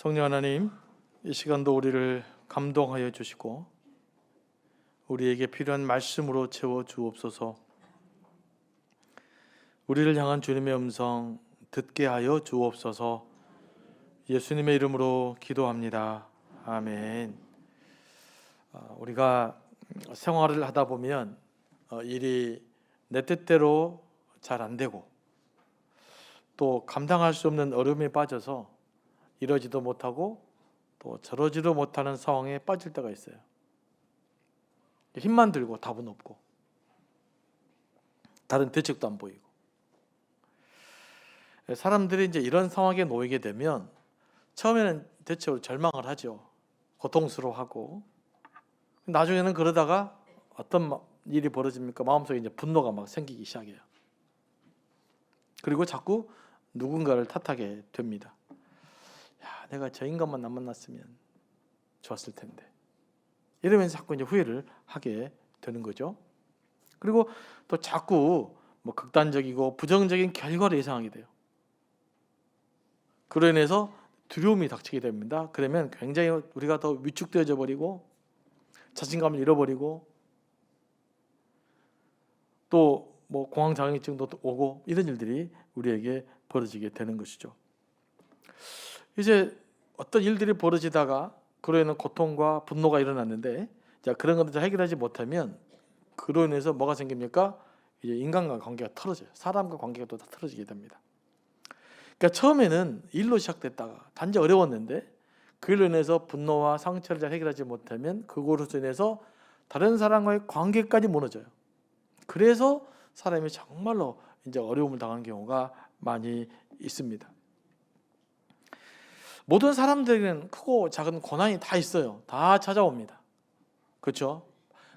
성령 하나님, 이 시간도 우리를 감동하여 주시고 우리에게 필요한 말씀으로 채워 주옵소서. 우리를 향한 주님의 음성 듣게 하여 주옵소서. 예수님의 이름으로 기도합니다. 아멘. 우리가 생활을 하다 보면 일이 내 뜻대로 잘 안 되고 또 감당할 수 없는 어려움에 빠져서 이러지도 못하고 또 저러지도 못하는 상황에 빠질 때가 있어요. 힘만 들고 답은 없고 다른 대책도 안 보이고. 사람들이 이제 이런 상황에 놓이게 되면 처음에는 대체로 절망을 하죠. 고통스러워하고. 나중에는 그러다가 어떤 일이 벌어집니까? 마음속에 이제 분노가 막 생기기 시작해요. 그리고 자꾸 누군가를 탓하게 됩니다. 야, 내가 저 인간만 안 만났으면 좋았을 텐데. 이러면서 자꾸 이제 후회를 하게 되는 거죠. 그리고 또 자꾸 극단적이고 부정적인 결과를 예상하게 돼요. 그로 인해서 두려움이 닥치게 됩니다. 그러면 굉장히 우리가 더 위축되어져 버리고 자신감을 잃어버리고 또 공황장애증도 오고 이런 일들이 우리에게 벌어지게 되는 것이죠. 이제 어떤 일들이 벌어지다가 그로 인한 고통과 분노가 일어났는데, 자, 그런 것들 해결하지 못하면 그로 인해서 뭐가 생깁니까? 이제 인간과 관계가 틀어져요. 사람과 관계가 또 다 틀어지게 됩니다. 그러니까 처음에는 일로 시작됐다가 단지 어려웠는데 그로 인해서 분노와 상처를 잘 해결하지 못하면 그것으로 인해서 다른 사람과의 관계까지 무너져요. 그래서 사람이 정말로 이제 어려움을 당하는 경우가 많이 있습니다. 모든 사람들에게는 크고 작은 고난이 다 있어요. 다 찾아옵니다. 그렇죠?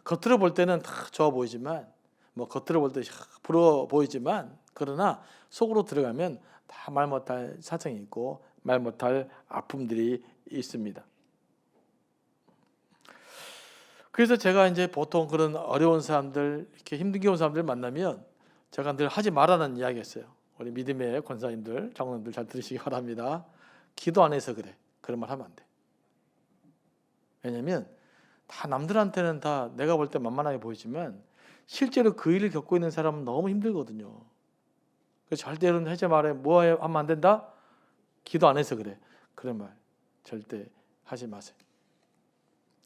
겉으로 볼 때는 다 좋아 보이지만, 겉으로 볼 때 부러워 보이지만, 그러나 속으로 들어가면 다 말 못할 사정이 있고 말 못할 아픔들이 있습니다. 그래서 제가 이제 보통 그런 어려운 사람들, 이렇게 힘든 경우 사람들 만나면 제가 늘 하지 말라는 이야기 했어요. 우리 믿음의 권사님들, 장로님들 잘 들으시기 바랍니다. 기도 안 해서 그래. 그런 말 하면 안 돼. 왜냐면 다 남들한테는 다 내가 볼 때 만만하게 보이지만 실제로 그 일을 겪고 있는 사람은 너무 힘들거든요. 그래서 절대로 하지 말아요. 뭐 하면 안 된다? 기도 안 해서 그래. 그런 말 절대 하지 마세요.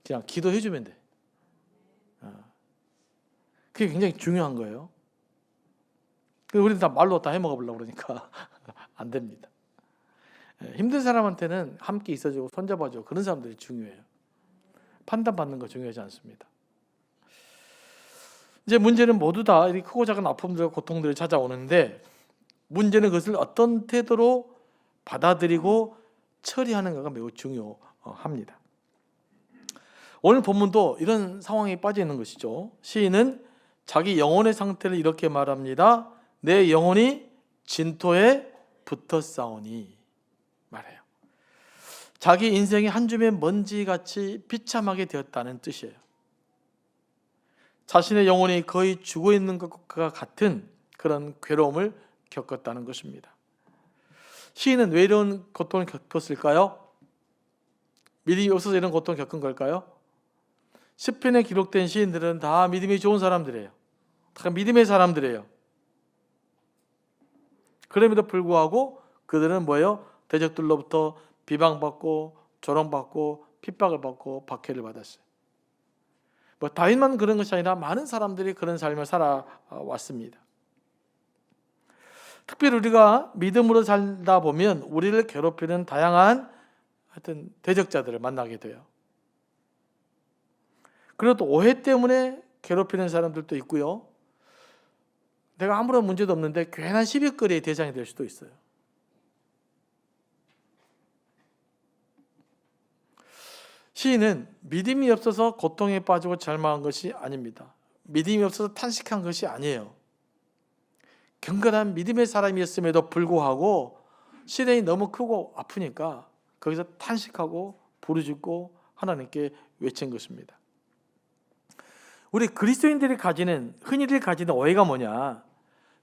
그냥 기도해 주면 돼. 그게 굉장히 중요한 거예요. 우리는 다 말로 다 해먹어 보려고 그러니까 안 됩니다. 힘든 사람한테는 함께 있어주고 손잡아주고 그런 사람들이 중요해요. 판단받는 거 중요하지 않습니다. 이제 문제는 모두 다 이렇게 크고 작은 아픔들과 고통들이 찾아오는데 문제는 그것을 어떤 태도로 받아들이고 처리하는가가 매우 중요합니다. 오늘 본문도 이런 상황에 빠져 있는 것이죠. 시인은 자기 영혼의 상태를 이렇게 말합니다. 내 영혼이 진토에 붙어 싸우니 말해요. 자기 인생이 한 줌의 먼지같이 비참하게 되었다는 뜻이에요. 자신의 영혼이 거의 죽어 있는 것과 같은 그런 괴로움을 겪었다는 것입니다. 시인은 왜 이런 고통을 겪었을까요? 믿음이 없어서 이런 고통을 겪은 걸까요? 시편에 기록된 시인들은 다 믿음이 좋은 사람들이에요. 다 믿음의 사람들이에요. 그럼에도 불구하고 그들은 뭐예요? 대적들로부터 비방받고 조롱받고 핍박을 받고 박해를 받았어요. 다윗만 그런 것이 아니라 많은 사람들이 그런 삶을 살아왔습니다. 특별히 우리가 믿음으로 살다 보면 우리를 괴롭히는 다양한 하여튼 대적자들을 만나게 돼요. 그리고 또 오해 때문에 괴롭히는 사람들도 있고요. 내가 아무런 문제도 없는데 괜한 시비거리의 대상이 될 수도 있어요. 시인은 믿음이 없어서 고통에 빠지고 절망한 것이 아닙니다. 믿음이 없어서 탄식한 것이 아니에요. 경건한 믿음의 사람이었음에도 불구하고 시련이 너무 크고 아프니까 거기서 탄식하고 부르짖고 하나님께 외친 것입니다. 우리 그리스도인들이 흔히들 가지는 오해가 뭐냐?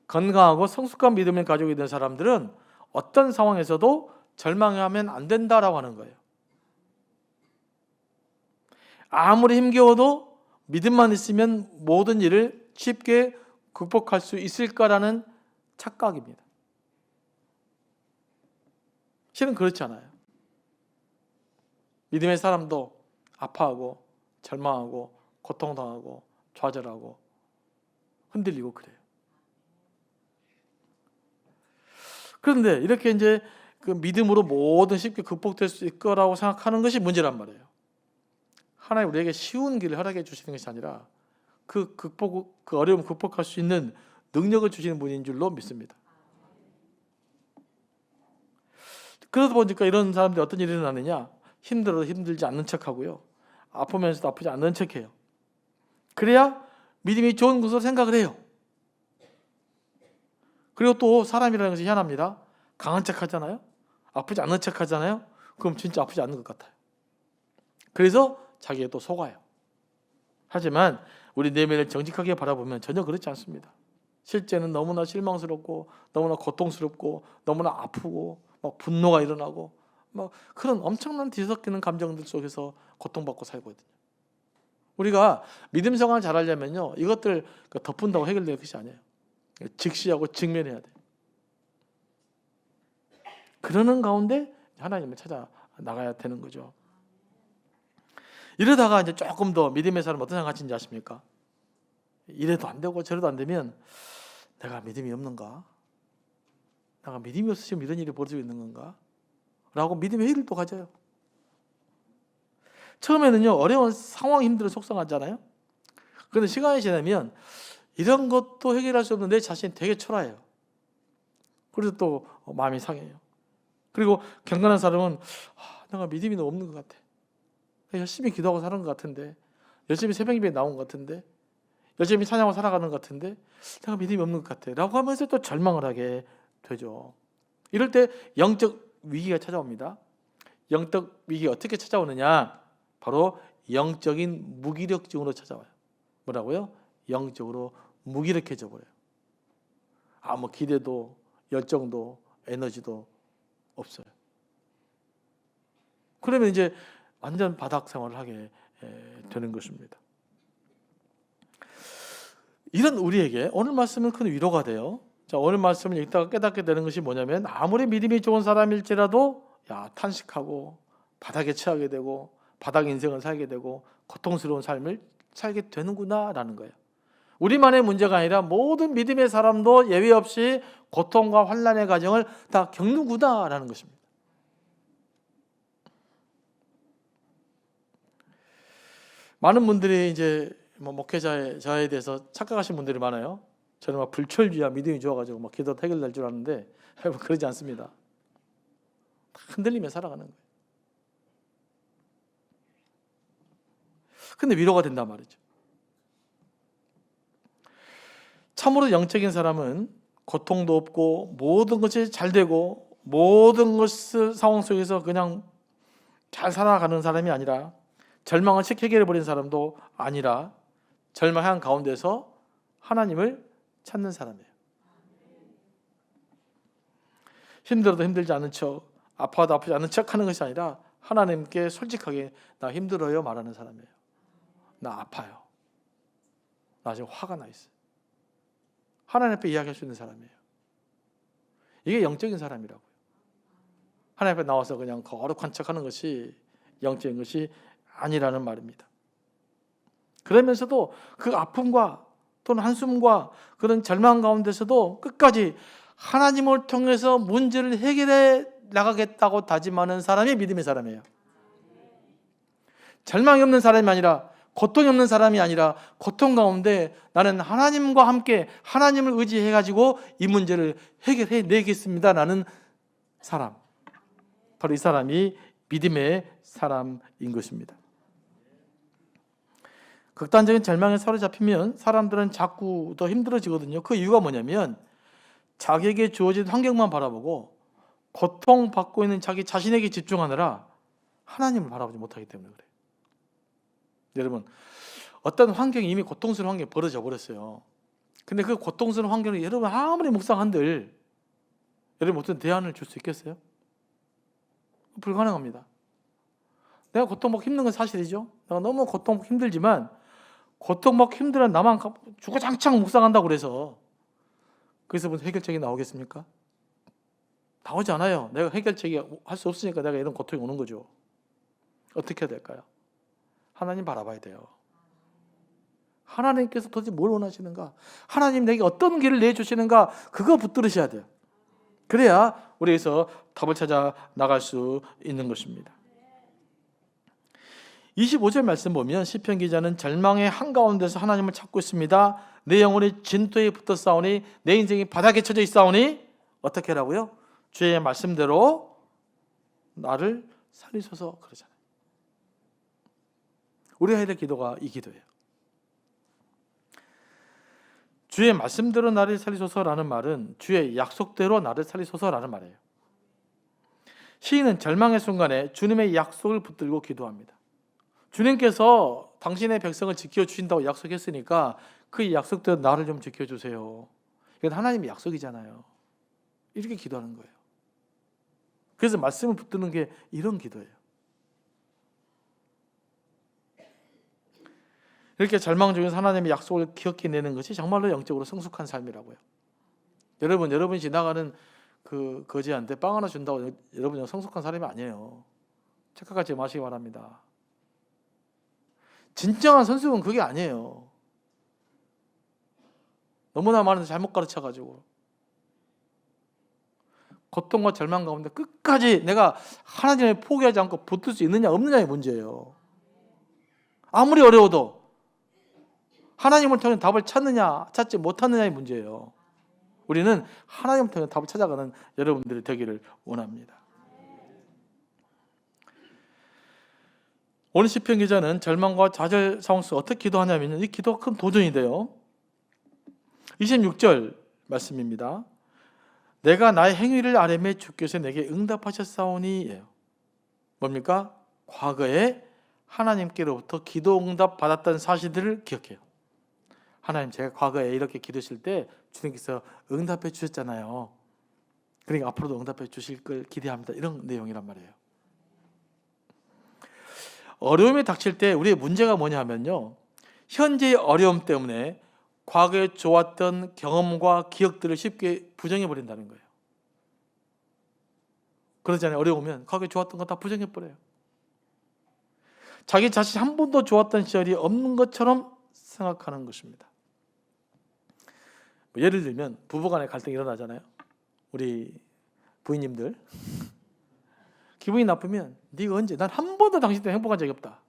건강하고 성숙한 믿음을 가지고 있는 사람들은 어떤 상황에서도 절망하면 안 된다라고 하는 거예요. 아무리 힘겨워도 믿음만 있으면 모든 일을 쉽게 극복할 수 있을까라는 착각입니다. 실은 그렇지 않아요. 믿음의 사람도 아파하고 절망하고 고통당하고 좌절하고 흔들리고 그래요. 그런데 이렇게 이제 그 믿음으로 모든 쉽게 극복될 수 있을 거라고 생각하는 것이 문제란 말이에요. 하나님 우리에게 쉬운 길을 허락해 주시는 것이 아니라 그 어려움을 극복할 수 있는 능력을 주시는 분인 줄로 믿습니다. 그러다 보니까 이런 사람들이 어떤 일이 일어나느냐, 힘들어도 힘들지 않는 척하고요, 아프면서도 아프지 않는 척해요. 그래야 믿음이 좋은 것으로 생각을 해요. 그리고 또 사람이라는 것이 희한합니다. 강한 척 하잖아요. 아프지 않는 척 하잖아요. 그럼 진짜 아프지 않는 것 같아요. 그래서 자기가 또 속아요. 하지만 우리 내면을 정직하게 바라보면 전혀 그렇지 않습니다. 실제는 너무나 실망스럽고 너무나 고통스럽고 너무나 아프고 막 분노가 일어나고 막 그런 엄청난 뒤섞이는 감정들 속에서 고통받고 살거든요. 우리가 믿음 생활을 잘하려면요, 이것들 덮은다고 해결될 것이 아니에요. 직시하고 직면해야 돼요. 그러는 가운데 하나님을 찾아 나가야 되는 거죠. 이러다가 이제 조금 더 믿음의 사람 어떤 생각하시는지 아십니까? 이래도 안 되고 저래도 안 되면 내가 믿음이 없는가? 내가 믿음이 없어서 지금 이런 일이 벌어지고 있는 건가? 라고 믿음의 회의를 또 가져요. 처음에는요, 어려운 상황이 힘들어 속상하잖아요. 그런데 시간이 지나면 이런 것도 해결할 수 없는 내 자신이 되게 초라해요. 그래서 또 마음이 상해요. 그리고 경건한 사람은 내가 믿음이 너무 없는 것 같아. 열심히 기도하고 사는 것 같은데, 열심히 새벽 예배에 나온 것 같은데, 열심히 찬양하고 살아가는 것 같은데 내가 믿음이 없는 것 같아 라고 하면서 또 절망을 하게 되죠. 이럴 때 영적 위기가 찾아옵니다. 영적 위기가 어떻게 찾아오느냐, 바로 영적인 무기력증으로 찾아와요. 뭐라고요? 영적으로 무기력해져 버려요. 아무 기대도 열정도 에너지도 없어요. 그러면 이제 완전 바닥 생활을 하게 되는 것입니다. 이런 우리에게 오늘 말씀은 큰 위로가 돼요. 자, 오늘 말씀을 읽다가 깨닫게 되는 것이 뭐냐면, 아무리 믿음이 좋은 사람일지라도 탄식하고 바닥에 처하게 되고 바닥 인생을 살게 되고 고통스러운 삶을 살게 되는구나라는 거예요. 우리만의 문제가 아니라 모든 믿음의 사람도 예외 없이 고통과 환난의 과정을 다 겪는구나라는 것입니다. 많은 분들이 이제 목회자에 대해서 착각하신 분들이 많아요. 저는 막 불철주야 믿음이 좋아가지고 막 기도 해결될 줄 아는데 그러지 않습니다. 흔들리며 살아가는 거예요. 근데 위로가 된단 말이죠. 참으로 영적인 사람은 고통도 없고 모든 것이 잘 되고 모든 것을 상황 속에서 그냥 잘 살아가는 사람이 아니라, 절망을 쉽게 해결해버린 사람도 아니라 절망한 가운데서 하나님을 찾는 사람이에요. 힘들어도 힘들지 않은 척, 아파도 아프지 않은 척 하는 것이 아니라 하나님께 솔직하게 나 힘들어요 말하는 사람이에요. 나 아파요. 나 지금 화가 나 있어요. 하나님 앞에 이야기할 수 있는 사람이에요. 이게 영적인 사람이라고요. 하나님 앞에 나와서 그냥 거룩한 척하는 것이 영적인 것이 아니라는 말입니다. 그러면서도 그 아픔과 또는 한숨과 그런 절망 가운데서도 끝까지 하나님을 통해서 문제를 해결해 나가겠다고 다짐하는 사람이 믿음의 사람이에요. 절망이 없는 사람이 아니라, 고통이 없는 사람이 아니라, 고통 가운데 나는 하나님과 함께 하나님을 의지해가지고 이 문제를 해결해 내겠습니다 라는 사람, 바로 이 사람이 믿음의 사람인 것입니다. 극단적인 절망에 사로잡히면 사람들은 자꾸 더 힘들어지거든요. 그 이유가 뭐냐면, 자기에게 주어진 환경만 바라보고 고통받고 있는 자기 자신에게 집중하느라 하나님을 바라보지 못하기 때문에 그래요. 여러분, 어떤 환경이 이미 고통스러운 환경이 벌어져 버렸어요. 근데 그 고통스러운 환경을 여러분 아무리 묵상한들 여러분 어떤 대안을 줄 수 있겠어요? 불가능합니다. 내가 고통받고 힘든 건 사실이죠. 내가 너무 고통받고 힘들지만 고통받고 힘들어 나만 주구장창 묵상한다고 그래서 그래서 무슨 해결책이 나오겠습니까? 나오지 않아요. 내가 해결책이 할 수 없으니까 내가 이런 고통이 오는 거죠. 어떻게 해야 될까요? 하나님 바라봐야 돼요. 하나님께서 도대체 뭘 원하시는가? 하나님 내게 어떤 길을 내주시는가? 그거 붙들으셔야 돼요. 그래야 우리에서 답을 찾아 나갈 수 있는 것입니다. 25절 말씀 보면 시편 기자는 절망의 한가운데서 하나님을 찾고 있습니다. 내 영혼이 진토에 붙어 싸우니 내 인생이 바닥에 쳐져 있사오니 어떻게 하라고요? 주의 말씀대로 나를 살리소서 그러잖아요. 우리가 해야 될 기도가 이 기도예요. 주의 말씀대로 나를 살리소서라는 말은 주의 약속대로 나를 살리소서라는 말이에요. 시인은 절망의 순간에 주님의 약속을 붙들고 기도합니다. 주님께서 당신의 백성을 지켜주신다고 약속했으니까 그 약속대로 나를 좀 지켜주세요. 이건 하나님의 약속이잖아요. 이렇게 기도하는 거예요. 그래서 말씀을 붙드는 게 이런 기도예요. 이렇게 절망 중에서 하나님의 약속을 기억해내는 것이 정말로 영적으로 성숙한 삶이라고요. 여러분이 지나가는 그 거지한테 빵 하나 준다고 여러분이 성숙한 사람이 아니에요. 착각하지 마시기 바랍니다. 진정한 선수는 그게 아니에요. 너무나 많은 잘못 가르쳐가지고 고통과 절망 가운데 끝까지 내가 하나님을 포기하지 않고 붙을 수 있느냐 없느냐의 문제예요. 아무리 어려워도 하나님을 통해 답을 찾느냐 찾지 못하느냐의 문제예요. 우리는 하나님을 통해 답을 찾아가는 여러분들이 되기를 원합니다. 오늘 시편 기자는 절망과 좌절 상황 속에 어떻게 기도하냐면 이 기도가 큰 도전이 돼요. 26절 말씀입니다. 내가 나의 행위를 아뢰매 주께서 내게 응답하셨사오니예요. 뭡니까? 과거에 하나님께로부터 기도 응답 받았던 사실들을 기억해요. 하나님 제가 과거에 이렇게 기도했을 때 주님께서 응답해 주셨잖아요. 그러니까 앞으로도 응답해 주실 걸 기대합니다. 이런 내용이란 말이에요. 어려움이 닥칠 때 우리의 문제가 뭐냐면요. 현재의 어려움 때문에 과거에 좋았던 경험과 기억들을 쉽게 부정해버린다는 거예요. 그러잖아요. 어려우면 과거에 좋았던 거 다 부정해버려요. 자기 자신 한 번도 좋았던 시절이 없는 것처럼 생각하는 것입니다. 예를 들면 부부간에 갈등이 일어나잖아요. 우리 부인님들 기분이 나쁘면 네가 언제 난 한 번도 당신 때문에 행복한 적이 없다.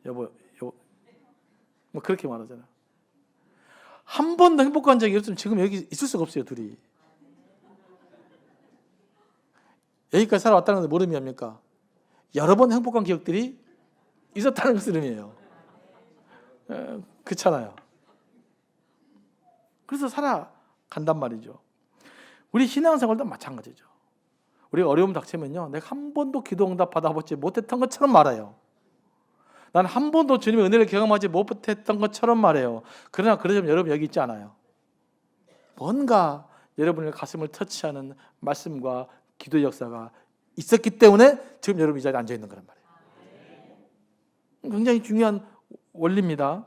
여보 뭐 그렇게 말하잖아. 한 번도 행복한 적이 없으면 지금 여기 있을 수가 없어요. 둘이 여기까지 살아왔다는 건 모름이 합니까? 여러 번 행복한 기억들이 있었다는 것을 의미해요. 그렇잖아요. 그래서 살아간단 말이죠. 우리 신앙생활도 마찬가지죠. 우리가 어려움 닥치면요, 내가 한 번도 기도 응답 받아보지 못했던 것처럼 말해요. 난 한 번도 주님의 은혜를 경험하지 못했던 것처럼 말해요. 그러나 그러자면 여러분 여기 있지 않아요. 뭔가 여러분의 가슴을 터치하는 말씀과 기도 역사가 있었기 때문에 지금 여러분 이 자리에 앉아 있는 거란 말이에요. 굉장히 중요한 원리입니다.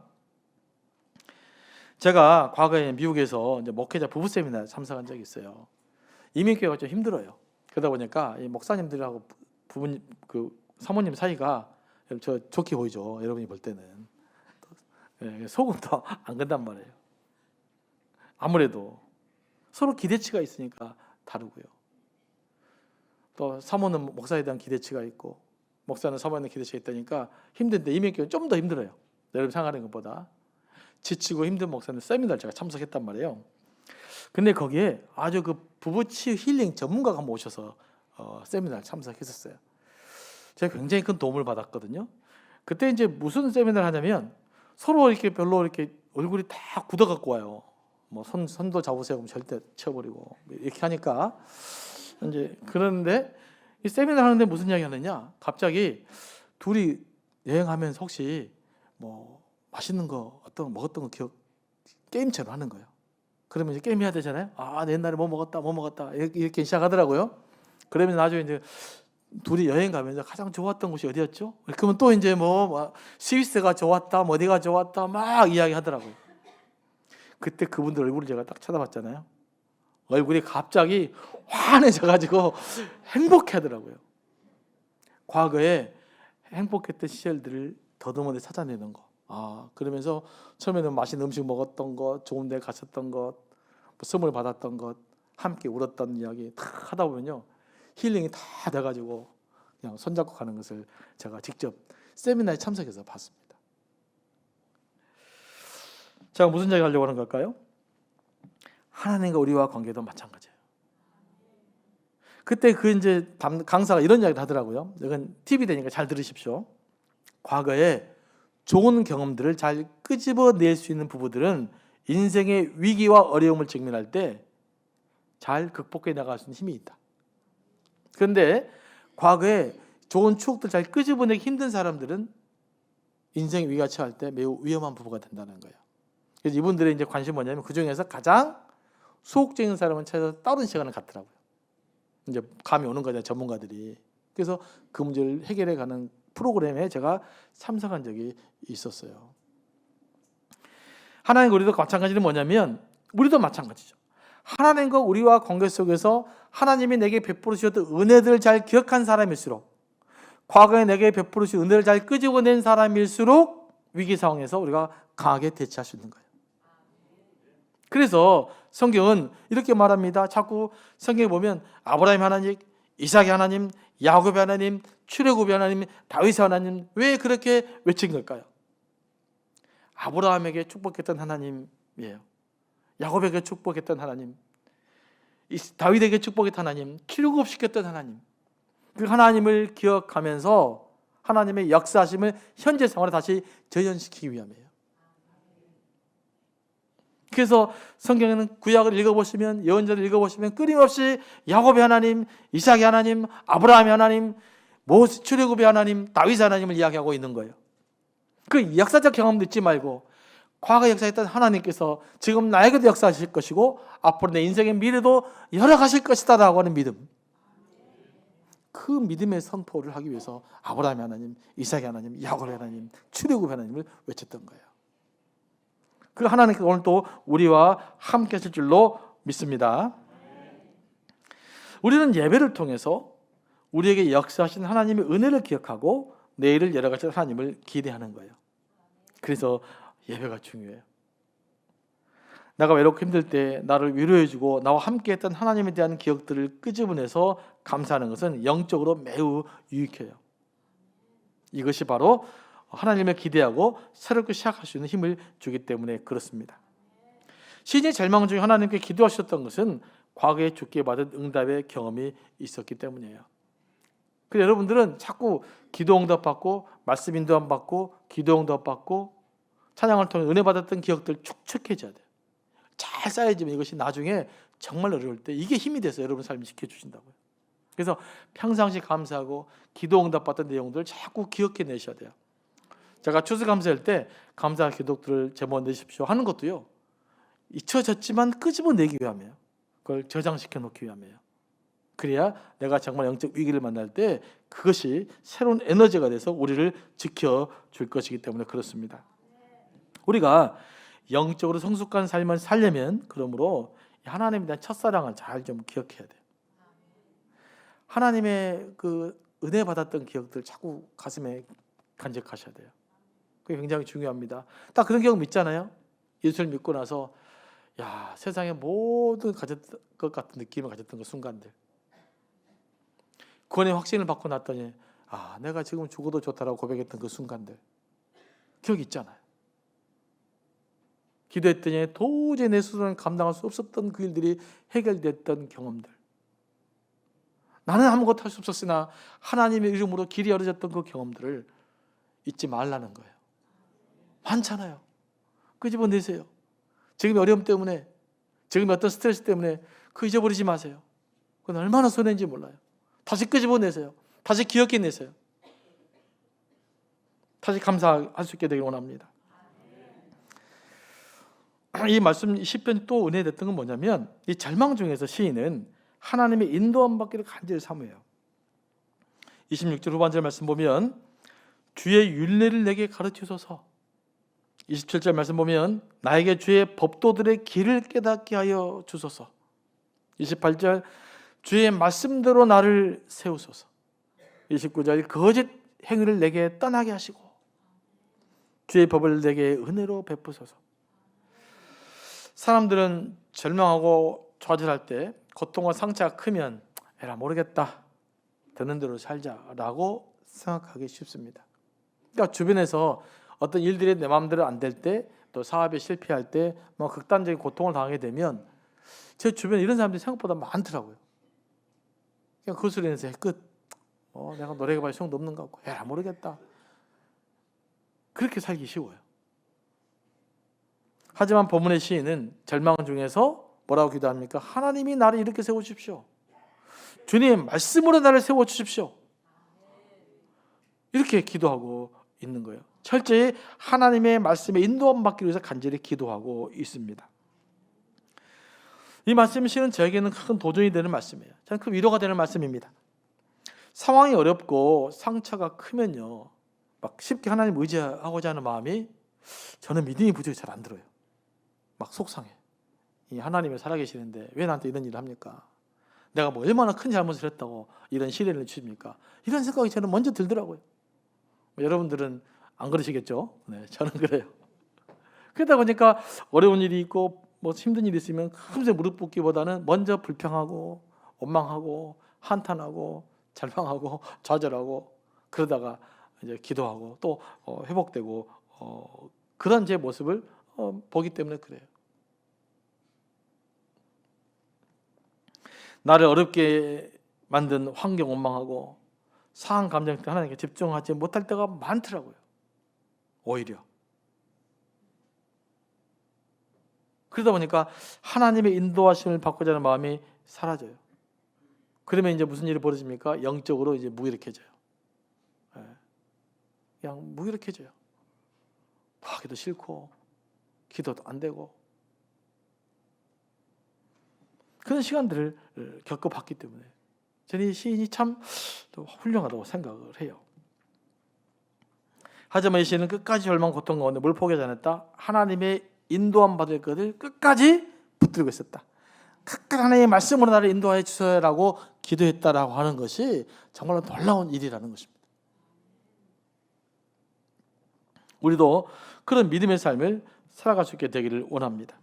제가 과거에 미국에서 이제 목회자 부부 세미나에 참석한 적이 있어요. 이민교회가 좀 힘들어요. 그러다 보니까 이 목사님들하고 부모님 그 사모님 사이가 저 좋게 보이죠. 여러분이 볼 때는 소금도 안 건단 말이에요. 아무래도 서로 기대치가 있으니까 다르고요. 또 사모는 목사에 대한 기대치가 있고 목사는 사모에 대한 기대치가 있다니까 힘든데 이민교회는 좀 더 힘들어요. 여러분 생각하는 것보다 지치고 힘든 목사님 세미나를 제가 참석했단 말이에요. 근데 거기에 아주 그 부부치유 힐링 전문가가 한번 오셔서 세미나를 참석했었어요. 제가 굉장히 큰 도움을 받았거든요. 그때 이제 무슨 세미나를 하냐면 서로 이렇게 별로 이렇게 얼굴이 다 굳어갖고 와요. 뭐 손도 잡으세요. 그럼 절대 쳐버리고 이렇게 하니까 이제 그런데 이 세미나 하는데 무슨 이야기 하느냐? 갑자기 둘이 여행하면서 혹시 뭐 맛있는 거 어떤 먹었던 거 기억 게임처럼 하는 거예요. 그러면 이제 게임 해야 되잖아요. 아, 내 옛날에 뭐 먹었다 이렇게 시작하더라고요. 그러면 나중에 이제 둘이 여행 가면서 가장 좋았던 곳이 어디였죠? 그러면 또 이제 뭐 스위스가 좋았다, 뭐 어디가 좋았다 막 이야기하더라고요. 그때 그분들 얼굴을 제가 딱 쳐다봤잖아요. 얼굴이 갑자기 환해져가지고 행복해하더라고요. 과거에 행복했던 시절들을 더듬어내 찾아내는 거. 그러면서 처음에는 맛있는 음식 먹었던 것, 좋은 데 갔었던 것, 선물 받았던 것, 함께 울었던 이야기 다 하다 보면요, 힐링이 다 돼가지고 그냥 손잡고 가는 것을 제가 직접 세미나에 참석해서 봤습니다. 제가 무슨 이야기 하려고 하는 걸까요? 하나님과 우리와 관계도 마찬가지예요. 그때 이제 강사가 이런 이야기를 하더라고요. 이건 팁이 되니까 잘 들으십시오. 과거에 좋은 경험들을 잘 끄집어낼 수 있는 부부들은 인생의 위기와 어려움을 직면할 때 잘 극복해 나갈 수 있는 힘이 있다. 그런데 과거에 좋은 추억들 잘 끄집어내기 힘든 사람들은 인생의 위기가 처할 때 매우 위험한 부부가 된다는 거예요. 그래서 이분들의 이제 관심이 뭐냐면 그 중에서 가장 소극적인 사람은 찾아서 다른 시간을 갖더라고요. 이제 감이 오는 거잖아요, 전문가들이. 그래서 그 문제를 해결해 가는 프로그램에 제가 참석한 적이 있었어요. 하나님과 우리도 마찬가지는 뭐냐면, 우리도 마찬가지죠. 하나님과 우리와 관계 속에서 하나님이 내게 베풀어 주셨던 은혜들을 잘 기억한 사람일수록, 과거에 내게 베풀어 주신 은혜를 잘 끄집어낸 사람일수록 위기 상황에서 우리가 강하게 대처할 수 있는 거예요. 그래서 성경은 이렇게 말합니다. 자꾸 성경에 보면 아브라함 하나님, 이삭의 하나님, 야곱의 하나님, 출애굽의 하나님, 다윗의 하나님, 왜 그렇게 외친 걸까요? 아브라함에게 축복했던 하나님이에요. 야곱에게 축복했던 하나님, 다윗에게 축복했던 하나님, 출애굽시켰던 하나님, 그 하나님을 기억하면서 하나님의 역사하심을 현재 생활에 다시 재현시키기 위함이에요. 그래서 성경에는 구약을 읽어보시면, 예언자를 읽어보시면 끊임없이 야곱의 하나님, 이삭의 하나님, 아브라함의 하나님, 출애굽의 하나님, 다윗의 하나님을 이야기하고 있는 거예요. 그 역사적 경험도 잊지 말고 과거 역사했던 하나님께서 지금 나에게도 역사하실 것이고 앞으로 내 인생의 미래도 열어가실 것이다 라고 하는 믿음, 그 믿음의 선포를 하기 위해서 아브라함의 하나님, 이삭의 하나님, 야곱의 하나님, 출애굽의 하나님을 외쳤던 거예요. 그 하나님께서 오늘 또 우리와 함께 하실 줄로 믿습니다. 우리는 예배를 통해서 우리에게 역사하신 하나님의 은혜를 기억하고 내일을 열어가실 하나님을 기대하는 거예요. 그래서 예배가 중요해요. 내가 외롭고 힘들 때 나를 위로해주고 나와 함께했던 하나님에 대한 기억들을 끄집어내서 감사하는 것은 영적으로 매우 유익해요. 이것이 바로 하나님을 기대하고 새롭게 시작할 수 있는 힘을 주기 때문에 그렇습니다. 시인의 절망 중에 하나님께 기도하셨던 것은 과거에 주께 받은 응답의 경험이 있었기 때문이에요. 그래서 여러분들은 자꾸 기도 응답 받고 말씀 인도함 받고 기도 응답 받고 찬양을 통해 은혜 받았던 기억들 축적해져야 돼요. 잘 쌓여지면 이것이 나중에 정말 어려울 때 이게 힘이 돼서 여러분 삶을 지켜주신다고요. 그래서 평상시 감사하고 기도 응답 받던 내용들을 자꾸 기억해 내셔야 돼요. 제가 추수감사할 때 감사 기도들을 제목 내십시오 하는 것도요, 잊혀졌지만 끄집어내기 위함이에요. 그걸 저장시켜 놓기 위함이에요. 그래야 내가 정말 영적 위기를 만날 때 그것이 새로운 에너지가 돼서 우리를 지켜줄 것이기 때문에 그렇습니다. 우리가 영적으로 성숙한 삶을 살려면 그러므로 하나님에 대한 첫사랑을 잘 좀 기억해야 돼요. 하나님의 그 은혜 받았던 기억들 자꾸 가슴에 간직하셔야 돼요. 그게 굉장히 중요합니다. 딱 그런 경험 있잖아요. 예수를 믿고 나서 세상의 모든 가졌던 것 같은 느낌을 가졌던 그 순간들, 구원의 확신을 받고 났더니 내가 지금 죽어도 좋다라고 고백했던 그 순간들 기억이 있잖아요. 기도했더니 도저히 내 스스로는 감당할 수 없었던 그 일들이 해결됐던 경험들, 나는 아무것도 할 수 없었으나 하나님의 이름으로 길이 열어졌던 그 경험들을 잊지 말라는 거예요. 많잖아요. 끄집어내세요. 지금의 어려움 때문에, 지금의 어떤 스트레스 때문에 그 잊어버리지 마세요. 그건 얼마나 손해인지 몰라요. 다시 끄집어내세요. 다시 기억해내세요. 다시 감사할 수 있게 되길 원합니다. 이 말씀 시편이 또 은혜됐던 건 뭐냐면, 이 절망 중에서 시인은 하나님의 인도함 받기를 간절히 사모해요. 26절 후반절 말씀 보면 주의 율례를 내게 가르치소서. 27절 말씀 보면 나에게 주의 법도들의 길을 깨닫게 하여 주소서. 28절 주의 말씀대로 나를 세우소서. 29절 거짓 행위를 내게 떠나게 하시고 주의 법을 내게 은혜로 베푸소서. 사람들은 절망하고 좌절할 때 고통과 상처가 크면 에라 모르겠다, 되는 대로 살자라고 생각하기 쉽습니다. 그러니까 주변에서 어떤 일들이 내 마음대로 안 될 때, 또 사업에 실패할 때 뭐 극단적인 고통을 당하게 되면 제 주변에 이런 사람들이 생각보다 많더라고요. 그냥 그 소리 내서 끝. 내가 노력해봐야 소용도 없는 것 같고 에라 모르겠다. 그렇게 살기 쉬워요. 하지만 본문의 시인은 절망 중에서 뭐라고 기도합니까? 하나님이 나를 이렇게 세워주십시오. 주님 말씀으로 나를 세워주십시오. 이렇게 기도하고 있는 거예요. 철저히 하나님의 말씀에 인도함 받기 위해서 간절히 기도하고 있습니다. 이 말씀이 실은 저에게는 큰 도전이 되는 말씀이에요. 저는 큰 위로가 되는 말씀입니다. 상황이 어렵고 상처가 크면요, 막 쉽게 하나님 의지하고자 하는 마음이 저는 믿음이 부족해서 잘 안 들어요. 막 속상해. 이 하나님이 살아계시는데 왜 나한테 이런 일을 합니까? 내가 뭐 얼마나 큰 잘못을 했다고 이런 시련을 주십니까? 이런 생각이 저는 먼저 들더라고요. 여러분들은 안 그러시겠죠? 네, 저는 그래요. 그러다 보니까 어려운 일이 있고 뭐 힘든 일이 있으면 금세 무릎 꿇기보다는 먼저 불평하고 원망하고 한탄하고 절망하고 좌절하고 그러다가 이제 기도하고 또 회복되고 그런 제 모습을 보기 때문에 그래요. 나를 어렵게 만든 환경 원망하고 상한 감정 때 하나님께 집중하지 못할 때가 많더라고요. 오히려 그러다 보니까 하나님의 인도하심을 받고자 하는 마음이 사라져요. 그러면 이제 무슨 일이 벌어집니까? 영적으로 이제 무기력해져요. 그냥 무기력해져요. 하기도 싫고 기도도 안 되고 그런 시간들을 겪어봤기 때문에 저는 이 시인이 참 훌륭하다고 생각을 해요. 하지만 이 시인은 끝까지 절망 고통 가운데 뭘 포기하지 않았다? 하나님의 인도함 받을 것을 끝까지 붙들고 있었다. 끝까지 하나님의 말씀으로 나를 인도하여 주셔라고 기도했다라고 하는 것이 정말로 놀라운 일이라는 것입니다. 우리도 그런 믿음의 삶을 살아갈 수 있게 되기를 원합니다.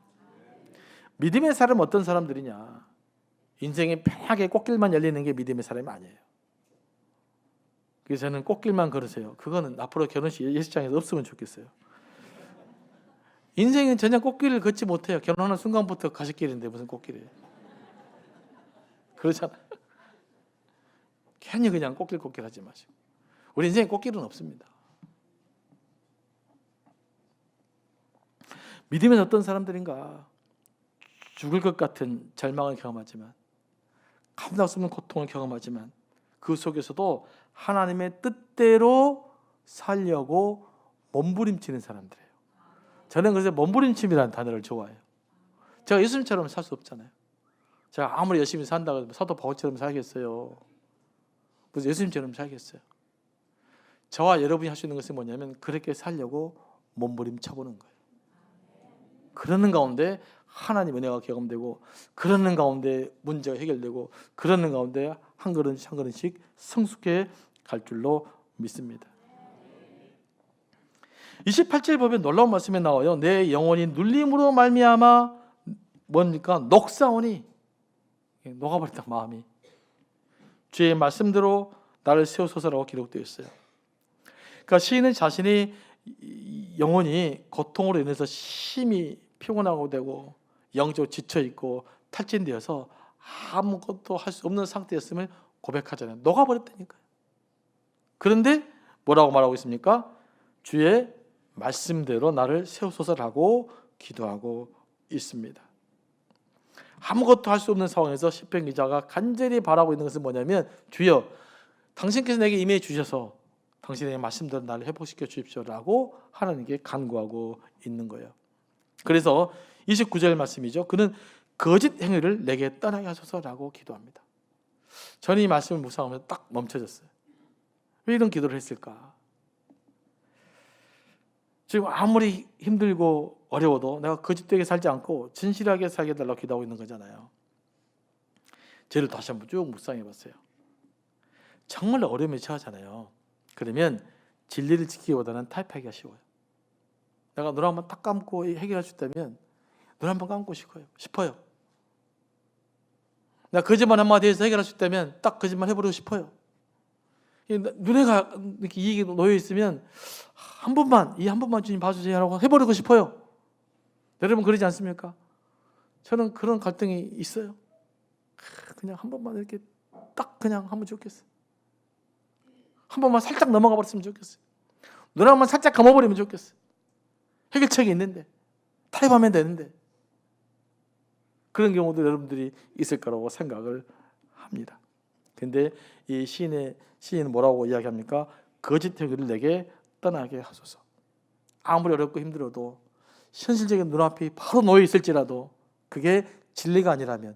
믿음의 사람은 어떤 사람들이냐? 인생에 편하게 꽃길만 열리는 게 믿음의 사람이 아니에요. 그래서 저는 꽃길만 걸으세요. 그거는 앞으로 결혼식 예식장에서 없으면 좋겠어요. 인생은 전혀 꽃길을 걷지 못해요. 결혼하는 순간부터 가시길인데 무슨 꽃길이에요? 그렇잖아요. 괜히 그냥 꽃길 하지 마시고. 우리 인생에 꽃길은 없습니다. 믿음은 어떤 사람들인가? 죽을 것 같은 절망을 경험하지만, 감당할 수 없는 고통을 경험하지만 그 속에서도 하나님의 뜻대로 살려고 몸부림치는 사람들이에요. 저는 그래서 몸부림침이라는 단어를 좋아해요. 제가 예수님처럼 살 수 없잖아요. 제가 아무리 열심히 산다고 사도 바울처럼 살겠어요? 무슨 예수님처럼 살겠어요? 저와 여러분이 할 수 있는 것은 뭐냐면 그렇게 살려고 몸부림쳐보는 거예요. 그러는 가운데 하나님 은혜가 경험되고, 그러는 가운데 문제가 해결되고, 그러는 가운데 한 걸음씩 한 걸음씩 성숙해 갈 줄로 믿습니다. 28절 보면 놀라운 말씀이 나와요. 내 영혼이 눌림으로 말미암아 뭡니까? 녹사오니, 녹아버렸다 마음이. 주의 말씀대로 나를 세우소서라고 기록되어 있어요. 그러니까 시인은 자신이 영혼이 고통으로 인해서 심히 피곤하고 되고 영적으로 지쳐있고 탈진되어서 아무것도 할 수 없는 상태였음을 고백하잖아요. 녹아버렸다니까요. 그런데 뭐라고 말하고 있습니까? 주의 말씀대로 나를 세우소서라고 기도하고 있습니다. 아무것도 할 수 없는 상황에서 시편 기자가 간절히 바라고 있는 것은 뭐냐면, 주여 당신께서 내게 임해 주셔서 당신의 말씀대로 나를 회복시켜 주십시오라고 하나님께 간구하고 있는 거예요. 그래서 29절 말씀이죠. 그는 거짓 행위를 내게 떠나게 하소서라고 기도합니다. 저는 이 말씀을 묵상하면서 딱 멈춰졌어요. 왜 이런 기도를 했을까? 지금 아무리 힘들고 어려워도 내가 거짓되게 살지 않고 진실하게 살게 해달라고 기도하고 있는 거잖아요. 죄를 다시 한번 쭉 묵상해 봤어요. 정말 어려움에 처하잖아요. 그러면 진리를 지키기보다는 타협하기가 쉬워요. 내가 눈 한번 딱 감고 해결할 수 있다면 눈 한번 감고 싶어요. 내가 거짓말 한마디 해서 해결할 수 있다면 딱 거짓말 해버리고 싶어요. 눈에 이렇게 이익이 놓여 있으면 한 번만 주님 봐주세요 하고 해버리고 싶어요. 여러분 그러지 않습니까? 저는 그런 갈등이 있어요. 그냥 한 번만 이렇게 딱 그냥 하면 좋겠어요. 한 번만 살짝 넘어가 버렸으면 좋겠어요. 눈 한번 살짝 감아버리면 좋겠어요. 해결책이 있는데, 타협하면 되는데. 그런 경우도 여러분들이 있을 거라고 생각을 합니다. 근데 이 시인은 뭐라고 이야기합니까? 거짓 행위를 내게 떠나게 하소서. 아무리 어렵고 힘들어도 현실적인 눈앞이 바로 놓여 있을지라도 그게 진리가 아니라면,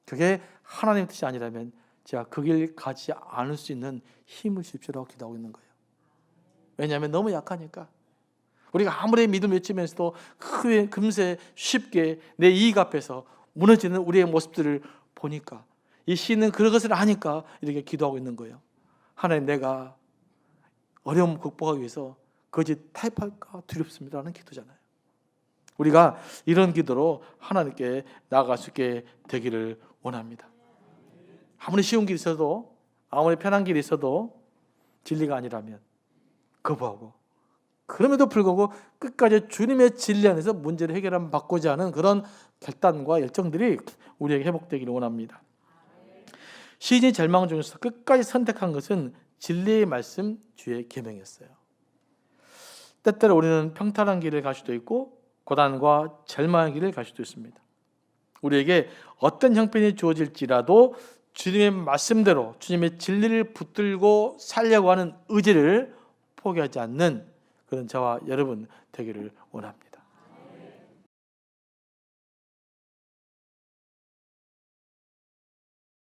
그게 하나님의 뜻이 아니라면 제가 그 길 가지 않을 수 있는 힘을 주십시오라고 기도하고 있는 거예요. 왜냐하면 너무 약하니까. 우리가 아무리 믿음 외치면서도 금세 쉽게 내 이익 앞에서 무너지는 우리의 모습들을 보니까, 이 시인은 그것을 아니까 이렇게 기도하고 있는 거예요. 하나님, 내가 어려움 극복하기 위해서 거짓 타협할까 두렵습니다라는 기도잖아요. 우리가 이런 기도로 하나님께 나아갈 수 있게 되기를 원합니다. 아무리 쉬운 길이 있어도, 아무리 편한 길이 있어도 진리가 아니라면 거부하고, 그럼에도 불구하고 끝까지 주님의 진리 안에서 문제를 해결하면 바꾸지 않은 그런 결단과 열정들이 우리에게 회복되기를 원합니다. 시인이 절망 중에서 끝까지 선택한 것은 진리의 말씀, 주의 계명이었어요. 때때로 우리는 평탄한 길을 갈 수도 있고 고난과 절망의 길을 갈 수도 있습니다. 우리에게 어떤 형편이 주어질지라도 주님의 말씀대로 주님의 진리를 붙들고 살려고 하는 의지를 포기하지 않는 그런 저와 여러분 되기를 원합니다.